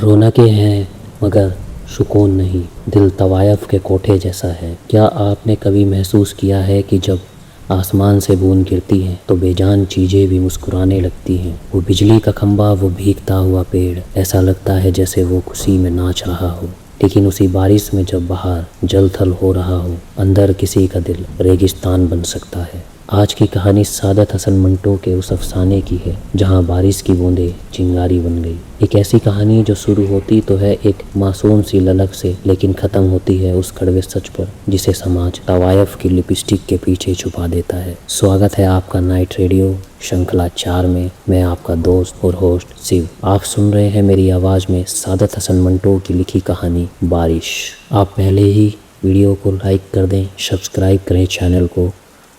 रौनकें हैं मगर सुकून नहीं, दिल तवायफ के कोठे जैसा है। क्या आपने कभी महसूस किया है कि जब आसमान से बूंद गिरती है तो बेजान चीज़ें भी मुस्कुराने लगती हैं। वो बिजली का खंभा, वो भीगता हुआ पेड़, ऐसा लगता है जैसे वो खुशी में नाच रहा हो। लेकिन उसी बारिश में जब बाहर जल थल हो रहा हो, अंदर किसी का दिल रेगिस्तान बन सकता है। आज की कहानी सादत हसन मंटो के उस अफसाने की है जहां बारिश की बूंदें चिंगारी बन गई। एक ऐसी कहानी जो शुरू होती तो है एक मासूम सी ललक से, लेकिन ख़त्म होती है उस कड़वे सच पर जिसे समाज तवायफ की लिपस्टिक के पीछे छुपा देता है। स्वागत है आपका नाइट रेडियो श्रृंखला 4 में। मैं आपका दोस्त और होस्ट शिव। आप सुन रहे हैं मेरी आवाज़ में सादत हसन मंटो की लिखी कहानी बारिश। आप पहले ही वीडियो को लाइक कर दें, सब्सक्राइब करें चैनल को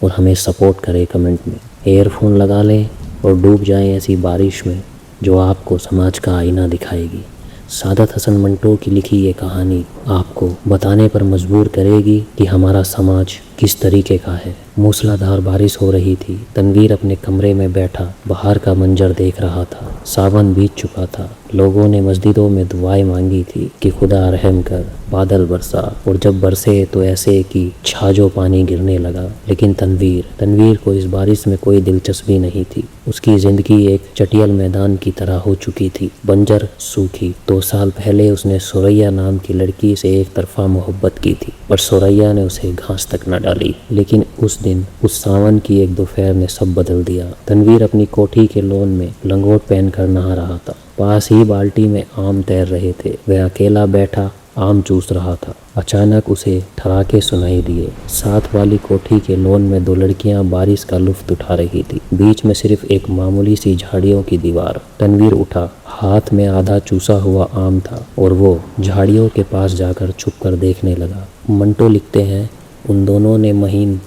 और हमें सपोर्ट करें कमेंट में। एयरफोन लगा लें और डूब जाएं ऐसी बारिश में जो आपको समाज का आईना दिखाएगी। सादत हसन मंटो की लिखी ये कहानी आपको बताने पर मजबूर करेगी कि हमारा समाज किस तरीके का है। मूसलाधार बारिश हो रही थी। तनवीर अपने कमरे में बैठा बाहर का मंजर देख रहा था। सावन बीत चुका था। लोगों ने मस्जिदों में दुआएं मांगी थी कि खुदा रहम कर, बादल बरसा, और जब बरसे तो ऐसे कि छाजो पानी गिरने लगा। लेकिन तनवीर को इस बारिश में कोई दिलचस्पी नहीं थी। उसकी जिंदगी एक चटियल मैदान की तरह हो चुकी थी, बंजर, सूखी। 2 साल पहले उसने सुरैया नाम की लड़की से एक तरफा मोहब्बत की थी, पर सुरैया ने उसे घास तक न डाली। लेकिन उस दिन, उस सावन की एक दोपहर ने सब बदल दिया। तनवीर अपनी कोठी के लॉन में लंगोट पहनकर नहा रहा था। पास ही बाल्टी में आम तैर रहे थे। वह अकेला बैठा आम चूस रहा था। अचानक उसे ठराके सुनाई दिए। साथ वाली कोठी के लॉन में 2 लड़कियां बारिश का लुत्फ उठा रही थी। बीच में सिर्फ एक मामूली सी झाड़ियों की दीवार। तनवीर उठा। हाथ में आधा चूसा हुआ आम था और वो झाड़ियों के पास जाकर छुप कर देखने लगा। मंटो लिखते हैं, उन दोनों ने महीन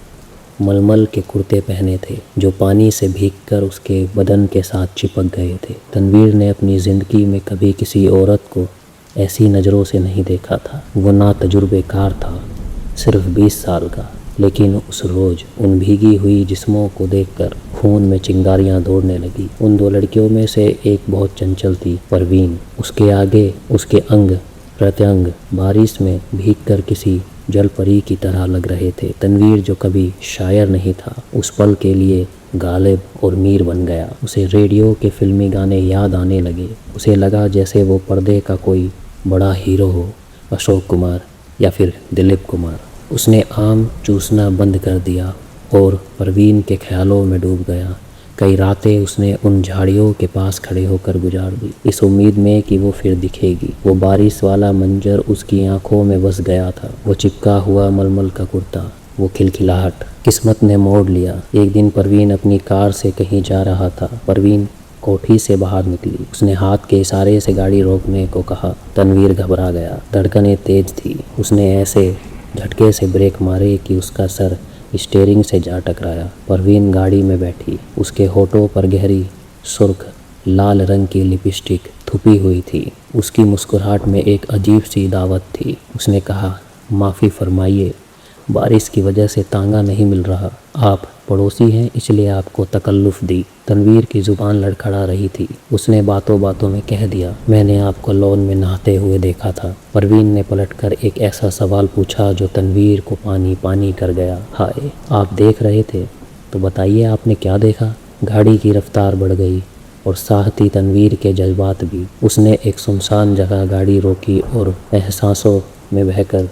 मलमल के कुर्ते पहने थे जो पानी से भीगकर उसके बदन के साथ चिपक गए थे। तनवीर ने अपनी ज़िंदगी में कभी किसी औरत को ऐसी नज़रों से नहीं देखा था। वो ना तजुर्बेकार था, सिर्फ 20 साल का। लेकिन उस रोज़ उन भीगी हुई जिस्मों को देखकर खून में चिंगारियां दौड़ने लगी। उन 2 लड़कियों में से एक बहुत चंचल थी, परवीन। उसके आगे उसके अंग प्रत्यंग बारिश में भीगकर किसी जलपरी की तरह लग रहे थे। तनवीर जो कभी शायर नहीं था, उस पल के लिए गालिब और मीर बन गया। उसे रेडियो के फिल्मी गाने याद आने लगे। उसे लगा जैसे वो पर्दे का कोई बड़ा हीरो हो, अशोक कुमार या फिर दिलीप कुमार। उसने आम चूसना बंद कर दिया और परवीन के ख्यालों में डूब गया। कई रातें उसने उन झाड़ियों के पास खड़े होकर गुजार दी, इस उम्मीद में कि वो फिर दिखेगी। वो बारिश वाला मंजर उसकी आंखों में बस गया था। वो चिपका हुआ मलमल का कुर्ता, वो खिलखिलाहट। किस्मत ने मोड़ लिया। एक दिन परवीन अपनी कार से कहीं जा रहा था। परवीन कोठी से बाहर निकली। उसने हाथ के इशारे से गाड़ी रोकने को कहा। तनवीर घबरा गया। धड़कनें तेज थी। उसने ऐसे झटके से ब्रेक मारे कि उसका सर स्टीयरिंग से जा टकराया। परवीन गाड़ी में बैठी। उसके होठों पर गहरी सुर्ख लाल रंग की लिपस्टिक थुपी हुई थी। उसकी मुस्कुराहट में एक अजीब सी दावत थी। उसने कहा, माफ़ी फरमाइए, बारिश की वजह से तांगा नहीं मिल रहा। आप पड़ोसी हैं इसलिए आपको तकल्लुफ़ दी। तनवीर की ज़ुबान लड़खड़ा रही थी। उसने बातों बातों में कह दिया, मैंने आपको लॉन में नहाते हुए देखा था। परवीन ने पलटकर एक ऐसा सवाल पूछा जो तनवीर को पानी पानी कर गया। हाय, आप देख रहे थे? तो बताइए आपने क्या देखा? गाड़ी की रफ्तार बढ़ गई और साथ ही तनवीर के जज्बात भी। उसने एक सुनसान जगह गाड़ी रोकी और एहसासों में बहकर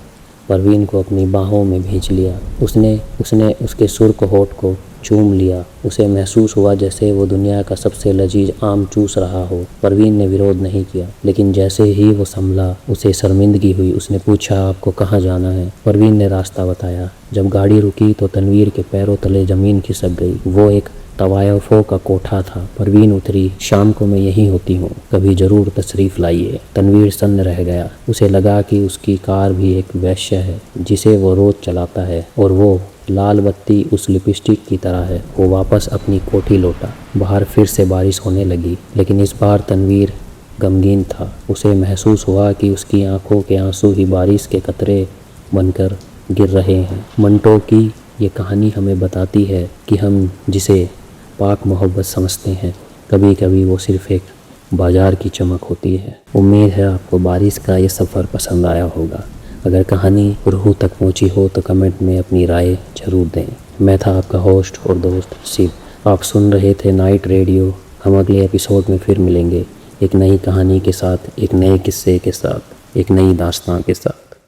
परवीन को अपनी बाहों में भींच लिया। उसने उसके सुर्ख होठ को चूम लिया। उसे महसूस हुआ जैसे वो दुनिया का सबसे लजीज आम चूस रहा हो। परवीन ने विरोध नहीं किया, लेकिन जैसे ही वो संभला उसे शर्मिंदगी हुई। उसने पूछा, आपको कहाँ जाना है? परवीन ने रास्ता बताया। जब गाड़ी रुकी तो तनवीर के पैरों तले ज़मीन खिसक गई। वो एक तवायफों का कोठा था। परवीन उतरी। शाम को मैं यहीं होती हूँ, कभी ज़रूर तशरीफ़ लाइए। तनवीर सन्न रह गया। उसे लगा कि उसकी कार भी एक वेश्या है जिसे वो रोज़ चलाता है और वो लाल बत्ती उस लिपस्टिक की तरह है। वो वापस अपनी कोठी लौटा। बाहर फिर से बारिश होने लगी, लेकिन इस बार तनवीर गमगीन था। उसे महसूस हुआ कि उसकी आंखों के आंसू ही बारिश के कतरे बनकर गिर रहे हैं। मंटो की ये कहानी हमें बताती है कि हम जिसे पाक मोहब्बत समझते हैं, कभी कभी वो सिर्फ़ एक बाजार की चमक होती है। उम्मीद है आपको बारिश का ये सफ़र पसंद आया होगा। अगर कहानी रूह तक पहुंची हो तो कमेंट में अपनी राय ज़रूर दें। मैं था आपका होस्ट और दोस्त शिव। आप सुन रहे थे नाइट रेडियो। हम अगले एपिसोड में फिर मिलेंगे एक नई कहानी के साथ, एक नए किस्से के साथ, एक नई दास्तां के साथ।